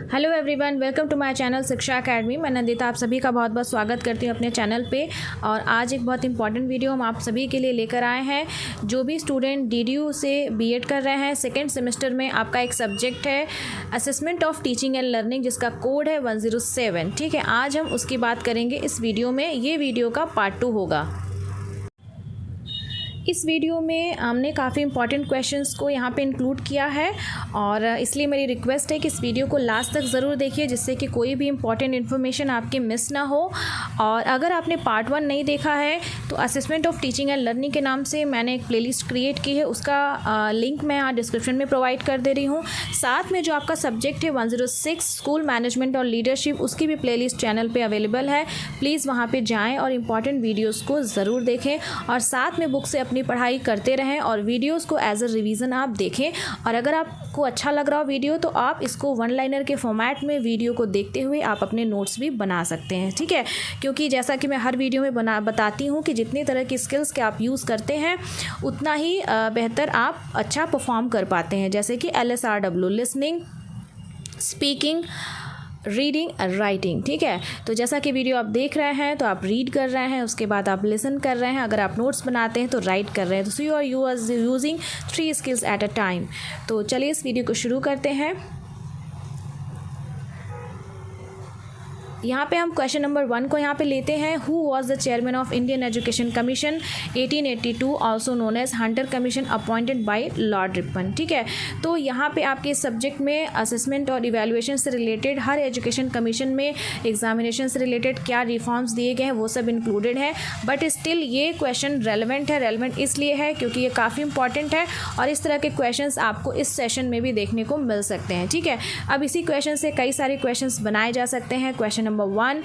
Hello everyone, welcome to my channel Shiksha Academy. मैं नंदिता आप सभी का बहुत बहुत स्वागत करती हूँ अपने चैनल पे। और आज एक बहुत इंपॉर्टेंट वीडियो हम आप सभी के लिए लेकर आए हैं। जो भी स्टूडेंट डीडीयू से बीएड कर रहे हैं, सेकेंड सेमेस्टर में आपका एक सब्जेक्ट है assessment of teaching and learning, जिसका कोड है 107। ठीक है, आज हम उसकी बात करेंगे इस वीडियो में। ये वीडियो का पार्ट 2 होगा। इस वीडियो में हमने काफ़ी इंपॉर्टेंट क्वेश्चंस को यहाँ पे इंक्लूड किया है और इसलिए मेरी रिक्वेस्ट है कि इस वीडियो को लास्ट तक ज़रूर देखिए, जिससे कि कोई भी इंपॉर्टेंट इन्फॉर्मेशन आपके मिस ना हो। और अगर आपने पार्ट 1 नहीं देखा है तो assessment of teaching and learning के नाम से मैंने एक प्लेलिस्ट क्रिएट की है, उसका लिंक मैं यहाँ डिस्क्रिप्शन में प्रोवाइड कर दे रही हूँ। साथ में जो आपका सब्जेक्ट है 106 स्कूल मैनेजमेंट और लीडरशिप, उसकी भी प्लेलिस्ट चैनल पर अवेलेबल है। प्लीज़ वहाँ पर जाएँ और इंपॉर्टेंट वीडियोज़ को ज़रूर देखें और साथ में बुक से अपनी पढ़ाई करते रहें और वीडियोस को एज अ रिवीजन आप देखें। और अगर आपको अच्छा लग रहा हो वीडियो तो आप इसको वन लाइनर के फॉर्मेट में वीडियो को देखते हुए आप अपने नोट्स भी बना सकते हैं। ठीक है, क्योंकि जैसा कि मैं हर वीडियो में बताती हूँ कि जितनी तरह की स्किल्स के आप यूज़ करते हैं उतना ही बेहतर आप अच्छा परफॉर्म कर पाते हैं। जैसे कि LSRW, listening, speaking, reading, writing. ठीक है, तो जैसा कि वीडियो आप देख रहे हैं तो आप रीड कर रहे हैं, उसके बाद आप लिसन कर रहे हैं, अगर आप नोट्स बनाते हैं तो राइट कर रहे हैं। तो you are using 3 skills at a time. तो चलिए इस वीडियो को शुरू करते हैं। यहाँ पे हम क्वेश्चन नंबर 1 को यहाँ पे लेते हैं। Who was the chairman of Indian education commission 1882, also known as Hunter commission, appointed by Lord Ripon. ठीक है, तो यहाँ पे आपके सब्जेक्ट में असेसमेंट और इवैल्यूएशन से रिलेटेड, हर एजुकेशन कमीशन में एग्जामिनेशन से रिलेटेड क्या रिफॉर्म्स दिए गए हैं वो सब इंक्लूडेड है। बट स्टिल ये क्वेश्चन रेलिवेंट है। रेलिवेंट इसलिए है क्योंकि ये काफ़ी इंपॉर्टेंट है और इस तरह के क्वेश्चन आपको इस सेशन में भी देखने को मिल सकते हैं। ठीक है, अब इसी क्वेश्चन से कई सारे क्वेश्चन बनाए जा सकते हैं। क्वेश्चन नंबर 1,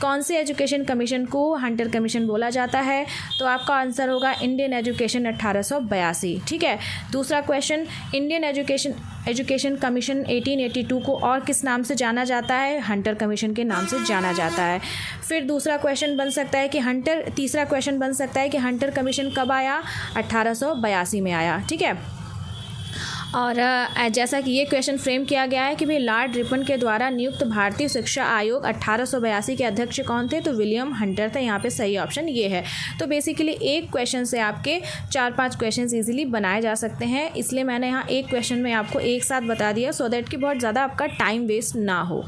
कौन से एजुकेशन कमीशन को हंटर कमीशन बोला जाता है? तो आपका आंसर होगा इंडियन एजुकेशन 1882। ठीक है, दूसरा क्वेश्चन, इंडियन एजुकेशन कमीशन 1882 को और किस नाम से जाना जाता है? हंटर कमीशन के नाम से जाना जाता है। फिर दूसरा क्वेश्चन बन सकता है कि तीसरा क्वेश्चन बन सकता है कि हंटर कमीशन कब आया? 1882 में आया। ठीक है, और जैसा कि ये क्वेश्चन फ्रेम किया गया है कि भाई लॉर्ड रिपन के द्वारा नियुक्त भारतीय शिक्षा आयोग 1882 के अध्यक्ष कौन थे? तो विलियम हंटर थे। यहाँ पे सही ऑप्शन ये है। तो बेसिकली एक क्वेश्चन से आपके 4-5 क्वेश्चन इजीली बनाए जा सकते हैं, इसलिए मैंने यहाँ एक क्वेश्चन में आपको एक साथ बता दिया सो दैट कि बहुत ज़्यादा आपका टाइम वेस्ट ना हो।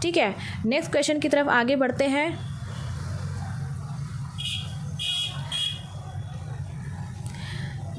ठीक है, नेक्स्ट क्वेश्चन की तरफ आगे बढ़ते हैं।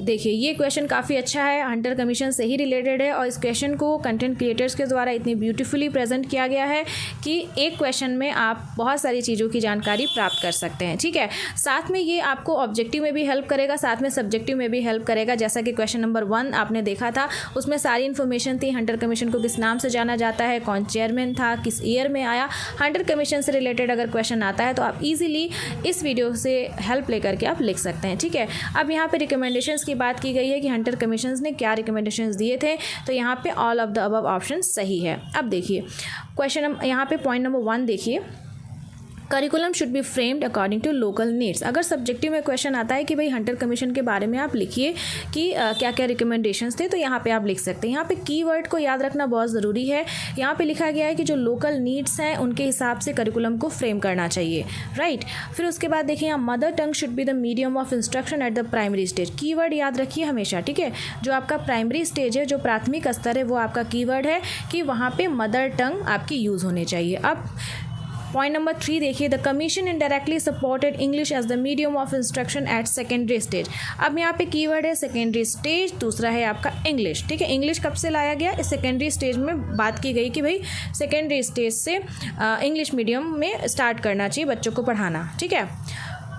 देखिए ये क्वेश्चन काफ़ी अच्छा है, हंटर कमीशन से ही रिलेटेड है और इस क्वेश्चन को कंटेंट क्रिएटर्स के द्वारा इतनी ब्यूटीफुली प्रेजेंट किया गया है कि एक क्वेश्चन में आप बहुत सारी चीज़ों की जानकारी प्राप्त कर सकते हैं। ठीक है, साथ में ये आपको ऑब्जेक्टिव में भी हेल्प करेगा, साथ में सब्जेक्टिव में भी हेल्प करेगा। जैसा कि क्वेश्चन नंबर 1 आपने देखा था, उसमें सारी इन्फॉर्मेशन थी। हंटर कमीशन को किस नाम से जाना जाता है, कौन चेयरमैन था, किस ईयर में आया। हंटर कमीशन से रिलेटेड अगर क्वेश्चन आता है तो आप ईजिली इस वीडियो से हेल्प लेकर के आप लिख सकते हैं। ठीक है, अब यहाँ पे रिकमेंडेशंस की बात की गई है कि हंटर कमीशंस ने क्या रिकमेंडेशंस दिए थे, तो यहाँ पे all of the above option सही है। अब देखिए क्वेश्चन, यहाँ पे पॉइंट नंबर 1 देखिए, curriculum should be framed according to local needs. अगर सब्जेक्टिव में क्वेश्चन आता है कि भाई हंटर कमीशन के बारे में आप लिखिए कि क्या क्या रिकमेंडेशंस थे, तो यहाँ पे आप लिख सकते हैं। यहाँ पे कीवर्ड को याद रखना बहुत ज़रूरी है। यहाँ पे लिखा गया है कि जो लोकल नीड्स हैं उनके हिसाब से करिकुलम को फ्रेम करना चाहिए, राइट। फिर उसके बाद देखिए यहाँ mother tongue should be the medium of instruction at the primary stage. Keyword याद रखिए हमेशा। ठीक है, जो आपका प्राइमरी स्टेज है, जो प्राथमिक स्तर है, वो आपका कीवर्ड है कि वहाँ पे मदर टंग आपकी यूज़ होनी चाहिए। अब पॉइंट नंबर 3 देखिए, the commission indirectly supported English as the medium of instruction at secondary stage. अब यहाँ पे कीवर्ड है सेकेंडरी स्टेज, दूसरा है आपका इंग्लिश। ठीक है, इंग्लिश कब से लाया गया? इस सेकेंडरी स्टेज में बात की गई कि भाई सेकेंडरी स्टेज से इंग्लिश मीडियम में स्टार्ट करना चाहिए बच्चों को पढ़ाना। ठीक है,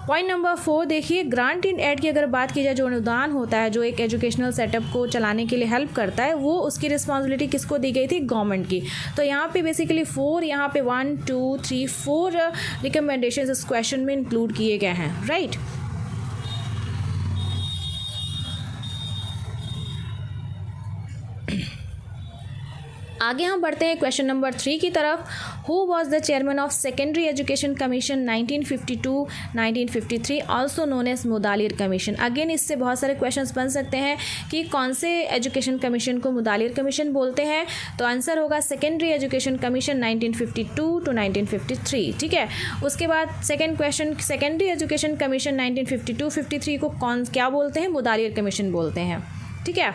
पॉइंट नंबर 4 देखिए, ग्रांट इन एड की अगर बात की जाए, जो अनुदान होता है जो एक एजुकेशनल सेटअप को चलाने के लिए हेल्प करता है, वो उसकी रिस्पॉन्सिबिलिटी किसको दी गई थी? गवर्नमेंट की। तो यहाँ पे बेसिकली 4, यहाँ पे 1 2 3 4 रिकमेंडेशंस इस क्वेश्चन में इंक्लूड किए गए हैं, राइट। आगे हम बढ़ते हैं क्वेश्चन नंबर 3 की तरफ। Who was the chairman of secondary education commission 1952-1953 also known as Mudaliar commission. Again इससे बहुत सारे क्वेश्चंस बन सकते हैं कि कौन से एजुकेशन कमीशन को मुदालिर कमीशन बोलते हैं। तो आंसर होगा सेकेंडरी एजुकेशन कमीशन 1952-1953। ठीक है, उसके बाद second question, secondary education commission 1952-53 को क्या बोलते हैं? मुदालिर कमीशन बोलते हैं। ठीक है,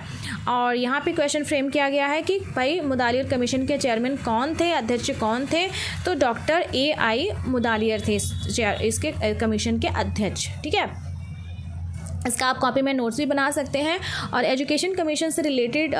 और यहाँ पे क्वेश्चन फ्रेम किया गया है कि भाई मुदालिर कमीशन के चेयरमैन कौन थे, अध्यक्ष कौन थे? तो डॉक्टर A.I. मुदालिर थे इसके कमीशन के अध्यक्ष। ठीक है, इसका आप कॉपी में नोट्स भी बना सकते हैं। और एजुकेशन कमीशन से रिलेटेड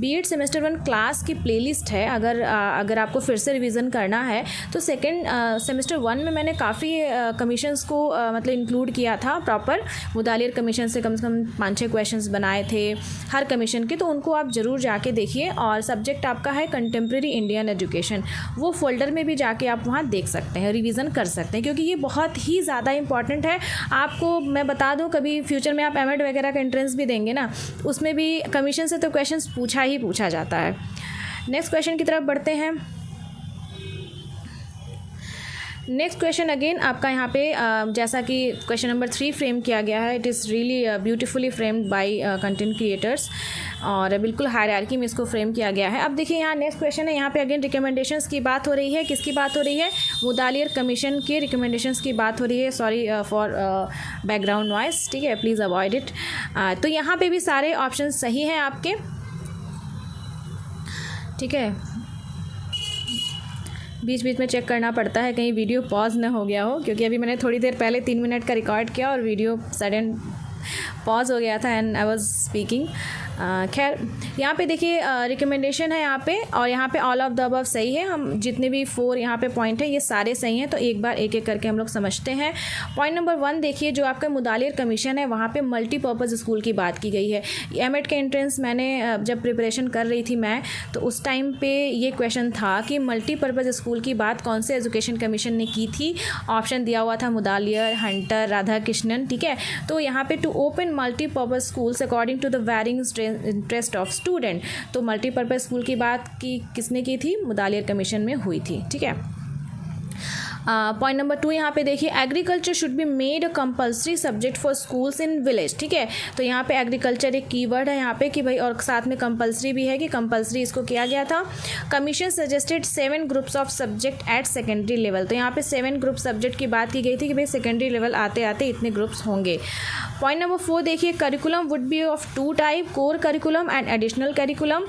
B.Ed सेमेस्टर 1 क्लास की प्लेलिस्ट है, अगर आपको फिर से रिवीजन करना है तो सेकेंड सेमेस्टर 1 में मैंने काफ़ी कमीशंस को मतलब इंक्लूड किया था प्रॉपर। मुदालिर कमीशन से कम 5-6 क्वेश्चंस बनाए थे हर कमीशन के, तो उनको आप ज़रूर जाके देखिए। और सब्जेक्ट आपका है कंटेम्प्रेरी इंडियन एजुकेशन, वो फोल्डर में भी जाके आप वहाँ देख सकते हैं, रिवीजन कर सकते हैं, क्योंकि ये बहुत ही ज़्यादा इंपॉर्टेंट है। आपको मैं बता दूँ, कभी फ्यूचर में आप एमएड वगैरह का एंट्रेंस भी देंगे ना, उसमें भी कमीशन से तो क्वेश्चंस पूछा जाता है। नेक्स्ट क्वेश्चन की तरफ बढ़ते हैं। नेक्स्ट क्वेश्चन अगेन आपका यहाँ पे जैसा कि क्वेश्चन नंबर 3 फ्रेम किया गया है, it is really beautifully framed bye content creators, और बिल्कुल हायरार्की में इसको फ्रेम किया गया है। अब देखिए यहाँ नेक्स्ट क्वेश्चन है, यहाँ पे अगेन रिकमेंडेशंस की बात हो रही है। किसकी बात हो रही है? मुदालिर कमीशन के रिकमेंडेशंस की बात हो रही है। सॉरी फॉर बैकग्राउंड नॉइस, ठीक है, प्लीज़ अवॉइड इट। तो यहाँ पे भी सारे ऑप्शन सही हैं आपके। ठीक है, बीच बीच में चेक करना पड़ता है कहीं वीडियो पॉज ना हो गया हो, क्योंकि अभी मैंने थोड़ी देर पहले 3 मिनट का रिकॉर्ड किया और वीडियो सडन पॉज हो गया था एंड आई वाज स्पीकिंग। खैर यहाँ पे देखिए रिकमेंडेशन है यहाँ पे, और यहाँ पे ऑल ऑफ द अबव सही है। हम जितने भी 4 यहाँ पे पॉइंट है ये सारे सही हैं, तो एक बार एक एक करके हम लोग समझते हैं। पॉइंट नंबर 1 देखिए, जो आपका मुदालिर कमीशन है वहाँ पे मल्टीपर्पज़ स्कूल की बात की गई है। एमएड के एंट्रेंस मैंने जब प्रिपरेशन कर रही थी मैं, तो उस टाइम पे ये क्वेश्चन था कि मल्टीपर्पज़ स्कूल की बात कौन से एजुकेशन कमीशन ने की थी। ऑप्शन दिया हुआ था मुदालिर, हंटर, राधा कृष्णन। ठीक है, तो यहाँ पे to open multipurpose schools according to the varying interest of student, तो मल्टीपर्पज़ स्कूल की बात किसने की थी? मुदालिर कमीशन में हुई थी। ठीक है, पॉइंट नंबर 2 यहाँ पे देखिए, agriculture should be made a compulsory subject for schools in village. ठीक है, तो यहाँ पे एग्रीकल्चर एक कीवर्ड है यहाँ पे कि भाई, और साथ में कंपल्सरी भी है कि कंपल्सरी इसको किया गया था। Commission suggested 7 groups of subject at secondary level, तो यहाँ पे 7 ग्रुप सब्जेक्ट की बात की गई थी कि भाई सेकेंडरी लेवल आते आते इतने ग्रुप्स होंगे। पॉइंट नंबर 4 देखिए, curriculum would be of 2 type, core curriculum and additional curriculum.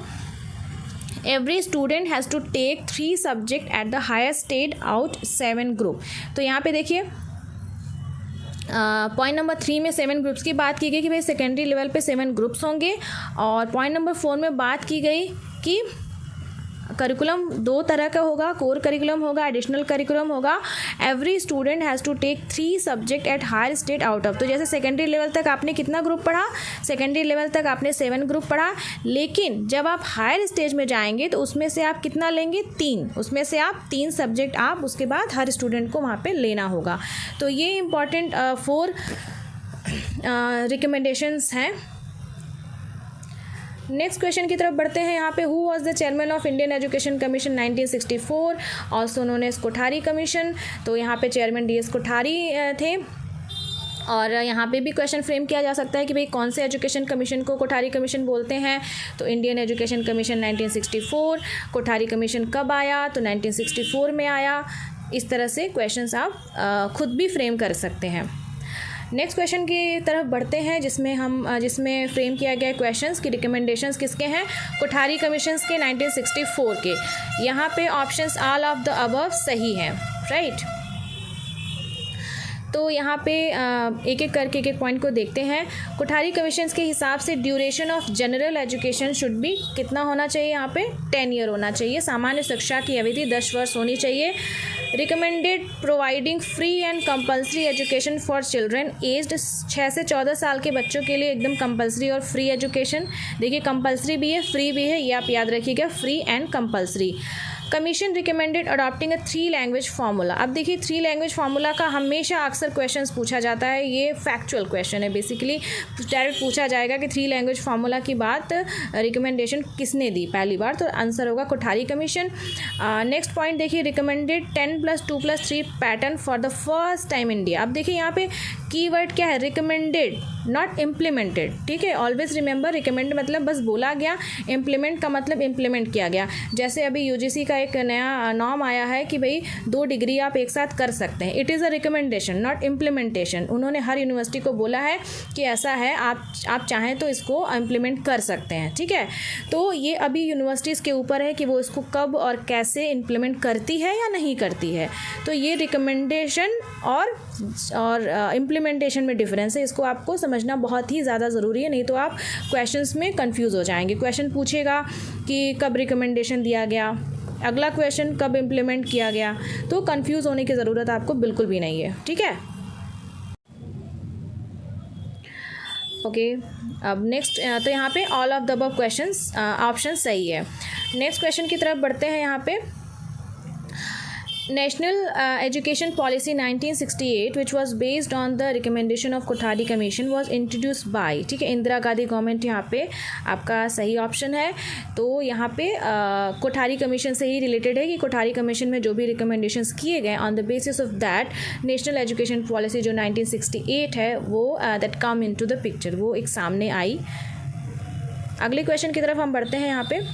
Every student has to take 3 subject at the highest state out 7 group। तो यहाँ पे देखिए पॉइंट नंबर 3 में 7 ग्रुप्स की बात की गई कि भाई सेकेंडरी लेवल पे 7 ग्रुप्स होंगे, और पॉइंट नंबर 4 में बात की गई कि करिकुलम 2 तरह का होगा, कोर करिकुलम होगा, एडिशनल करिकुलम होगा। Every student has to take 3 subject at higher state out of, तो जैसे सेकेंडरी लेवल तक आपने कितना ग्रुप पढ़ा? सेकेंडरी लेवल तक आपने 7 ग्रुप पढ़ा, लेकिन जब आप हायर स्टेज में जाएंगे तो उसमें से आप कितना लेंगे? 3, उसमें से आप 3 सब्जेक्ट आप उसके बाद हर स्टूडेंट को वहाँ पे लेना होगा। तो ये इंपॉर्टेंट 4 रिकमेंडेशंस हैं। नेक्स्ट क्वेश्चन की तरफ बढ़ते हैं। यहाँ पे who was the chairman of Indian education commission 1964 also known as Kothari commission, तो यहाँ पे चेयरमैन DS कोठारी थे। और यहाँ पे भी क्वेश्चन फ्रेम किया जा सकता है कि भाई कौन से एजुकेशन कमीशन को कोठारी कमीशन बोलते हैं, तो Indian education commission 1964। Kothari commission कब आया? तो 1964 में आया। इस तरह से क्वेश्चंस आप खुद भी फ्रेम कर सकते हैं। नेक्स्ट क्वेश्चन की तरफ बढ़ते हैं, जिसमें फ्रेम किया गया क्वेश्चंस की रिकमेंडेशंस किसके हैं? कोठारी कमीशंस के 1964 के। यहाँ पे options all of the above सही हैं, राइट। तो यहाँ पे एक एक करके एक पॉइंट को देखते हैं। कोठारी कमीशंस के हिसाब से duration of general education should be कितना होना चाहिए? यहाँ पे 10 ईयर होना चाहिए। सामान्य शिक्षा की अवधि 10 वर्ष होनी चाहिए। Recommended providing free and compulsory education for children aged 6 से 14 साल के बच्चों के लिए एकदम कंपल्सरी और फ्री एजुकेशन। देखिए कंपल्सरी भी है, फ्री भी है, ये आप याद रखिएगा, free and compulsory. Commission recommended adopting a 3 language formula. अब देखिए 3 लैंग्वेज फार्मूला का हमेशा अक्सर क्वेश्चंस पूछा जाता है, ये फैक्चुअल क्वेश्चन है, बेसिकली डायरेक्ट पूछा जाएगा कि 3 लैंग्वेज फार्मूला की बात रिकमेंडेशन किसने दी पहली बार, तो आंसर होगा कोठारी कमीशन। नेक्स्ट पॉइंट देखिए, recommended 10+2+3 pattern for the first time India. अब देखिए यहाँ पे कीवर्ड क्या है, रिकमेंडेड नॉट इम्प्लीमेंटेड, ठीक है। ऑलवेज रिमेंबर, रिकमेंड मतलब बस बोला गया, इम्प्लीमेंट का मतलब इम्प्लीमेंट किया गया। जैसे अभी यूजीसी का एक नया नॉर्म आया है कि भाई 2 डिग्री आप एक साथ कर सकते हैं, it is a recommendation not implementation. उन्होंने हर यूनिवर्सिटी को बोला है कि ऐसा है, आप चाहें तो इसको इम्प्लीमेंट कर सकते हैं, ठीक है। तो ये अभी यूनिवर्सिटीज़ के ऊपर है कि वो इसको कब और कैसे इम्प्लीमेंट करती है या नहीं करती है। तो ये रिकमेंडेशन और इम्प्लीमेंटेशन में डिफरेंस है, इसको आपको समझना बहुत ही ज़्यादा ज़रूरी है, नहीं तो आप क्वेश्चंस में कंफ्यूज हो जाएंगे। क्वेश्चन पूछेगा कि कब रिकमेंडेशन दिया गया, अगला क्वेश्चन कब इम्प्लीमेंट किया गया, तो कंफ्यूज होने की ज़रूरत आपको बिल्कुल भी नहीं है, ठीक है। ओके अब नेक्स्ट, तो यहाँ पे all of the above questions option सही है। नेक्स्ट क्वेश्चन की तरफ बढ़ते हैं। यहाँ पे national education policy 1968 which was based on the recommendation of Kothari commission was introduce by, ठीक है, इंदिरा गांधी गवर्नमेंट यहाँ पे आपका सही ऑप्शन है। तो यहाँ पे कोठारी कमीशन से ही रिलेटेड है कि कोठारी कमीशन में जो भी रिकमेंडेशंस किए गए on the basis of that national education policy जो 1968 है वो that come into the picture, वो एक सामने आई। अगले क्वेश्चन की तरफ हम बढ़ते हैं। यहाँ पे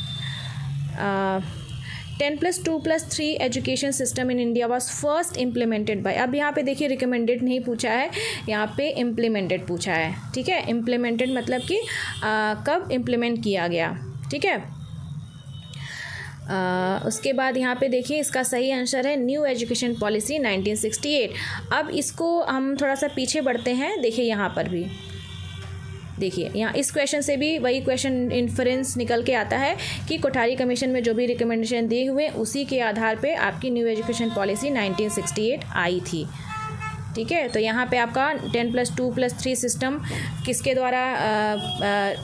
10+2+3 education system in India was first implemented by. अब यहाँ पे देखिए रिकमेंडेड नहीं पूछा है, यहाँ पे इम्प्लीमेंटेड पूछा है, ठीक है। इम्प्लीमेंटेड मतलब कि कब इम्प्लीमेंट किया गया, ठीक है। उसके बाद यहाँ पे देखिए इसका सही आंसर है न्यू एजुकेशन पॉलिसी 1968। अब इसको हम थोड़ा सा पीछे बढ़ते हैं, देखिए यहाँ पर भी देखिए, यहाँ इस क्वेश्चन से भी वही क्वेश्चन इन्फ्रेंस निकल के आता है कि कोठारी कमीशन में जो भी रिकमेंडेशन दिए हुए उसी के आधार पे आपकी न्यू एजुकेशन पॉलिसी 1968 आई थी, ठीक है। तो यहाँ पे आपका 10+2+3 सिस्टम किसके द्वारा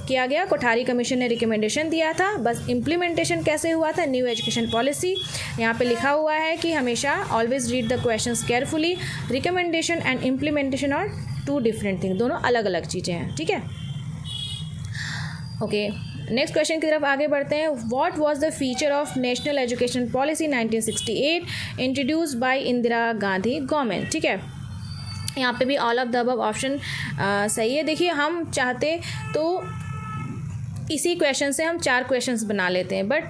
किया गया, कोठारी कमीशन ने रिकमेंडेशन दिया था, बस इम्प्लीमेंटेशन कैसे हुआ था, न्यू एजुकेशन पॉलिसी। यहाँ पे लिखा हुआ है कि हमेशा always read the questions carefully, recommendation and implementation और 2 डिफरेंट थिंग, दोनों अलग अलग चीज़ें हैं, ठीक है। ओके नेक्स्ट क्वेश्चन की तरफ आगे बढ़ते हैं। What was the feature of national education policy 1968 introduced by Indira Gandhi government, ठीक है। यहाँ पे भी all of the above option सही है। देखिए हम चाहते तो इसी क्वेश्चन से हम 4 क्वेश्चंस बना लेते हैं, but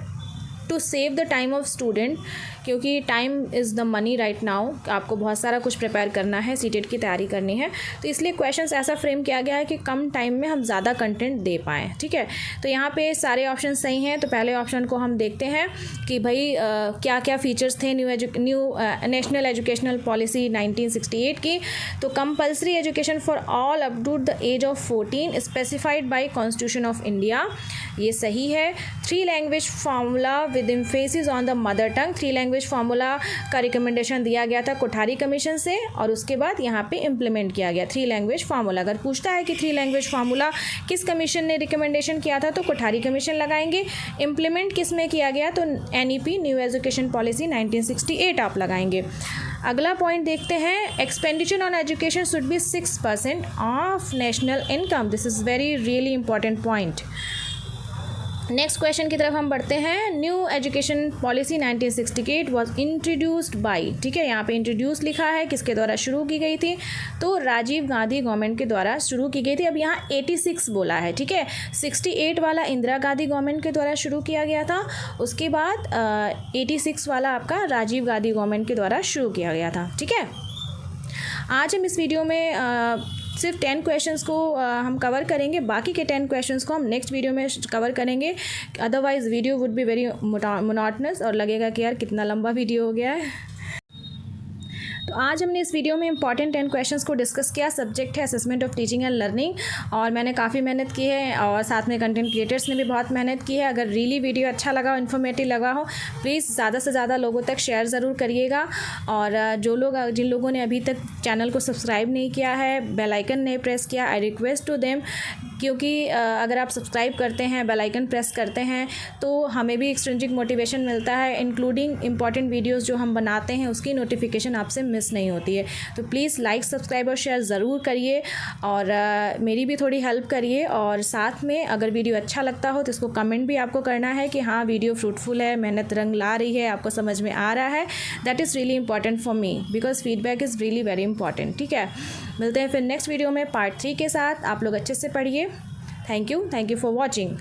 to save the time of student, क्योंकि time is the money right now, आपको बहुत सारा कुछ प्रिपेयर करना है, सीटेट की तैयारी करनी है, तो इसलिए क्वेश्चंस ऐसा फ्रेम किया गया है कि कम टाइम में हम ज़्यादा कंटेंट दे पाएँ, ठीक है। तो यहाँ पे सारे ऑप्शन सही हैं। तो पहले ऑप्शन को हम देखते हैं कि भाई क्या क्या फीचर्स थे न्यू नेशनल एजुकेशनल पॉलिसी 1968 की। तो compulsory education for all up to the age of 14 specified by constitution of India, ये सही है। 3 language formula with emphasis on the mother tongue, 3 language formula का रिकमेंडेशन दिया गया था कोठारी कमीशन से, और उसके बाद यहाँ पे इम्प्लीमेंट किया गया 3 लैंग्वेज फार्मूला। अगर पूछता है कि 3 लैंग्वेज फार्मूला किस कमीशन ने रिकमेंडेशन किया था, तो कोठारी कमीशन लगाएंगे। इम्प्लीमेंट किस में किया गया, तो NEP न्यू एजुकेशन पॉलिसी 1968 आप लगाएंगे। अगला पॉइंट देखते हैं, expenditure on education should be 6% of national income, this is very really important point. Next question की तरफ हम बढ़ते हैं। New education policy 1968 was introduced by, ठीक है, यहाँ पे इंट्रोड्यूस लिखा है, किसके द्वारा शुरू की गई थी, तो राजीव गांधी गवर्नमेंट के द्वारा शुरू की गई थी। अब यहाँ 86 बोला है, ठीक है, 68 वाला इंदिरा गांधी गवर्नमेंट के द्वारा शुरू किया गया था, उसके बाद 86 वाला आपका राजीव गांधी गवर्नमेंट के द्वारा शुरू किया गया था, ठीक है। आज हम इस वीडियो में सिर्फ 10 क्वेश्चंस को हम कवर करेंगे, बाकी के 10 क्वेश्चंस को हम नेक्स्ट वीडियो में कवर करेंगे, otherwise video would be very monotonous और लगेगा कि यार कितना लंबा वीडियो हो गया है। तो आज हमने इस वीडियो में इंपॉर्टेंट 10 क्वेश्चंस को डिस्कस किया। सब्जेक्ट है assessment of teaching and learning, और मैंने काफ़ी मेहनत की है और साथ में कंटेंट क्रिएटर्स ने भी बहुत मेहनत की है। अगर रियली वीडियो अच्छा लगा, इन्फॉर्मेटिव लगा हो, प्लीज़ ज़्यादा से ज़्यादा लोगों तक शेयर ज़रूर करिएगा। और जिन लोगों ने अभी तक चैनल को सब्सक्राइब नहीं किया है, बेल आइकन नहीं प्रेस किया, आई रिक्वेस्ट टू देम क्योंकि अगर आप सब्सक्राइब करते हैं, बेल आइकन प्रेस करते हैं, तो हमें भी एक्सट्रिंसिक मोटिवेशन मिलता है, इंक्लूडिंग इंपॉर्टेंट वीडियोस जो हम बनाते हैं उसकी नोटिफिकेशन आपसे मिस नहीं होती है। तो प्लीज़ लाइक, सब्सक्राइब और शेयर ज़रूर करिए और मेरी भी थोड़ी हेल्प करिए। और साथ में अगर वीडियो अच्छा लगता हो तो इसको कमेंट भी आपको करना है कि हाँ वीडियो फ्रूटफुल है, मेहनत रंग ला रही है, आपको समझ में आ रहा है। That is really important for me because feedback is really very important. ठीक है, मिलते हैं फिर नेक्स्ट वीडियो में पार्ट 3 के साथ। आप लोग अच्छे से पढ़िए। Thank you for watching.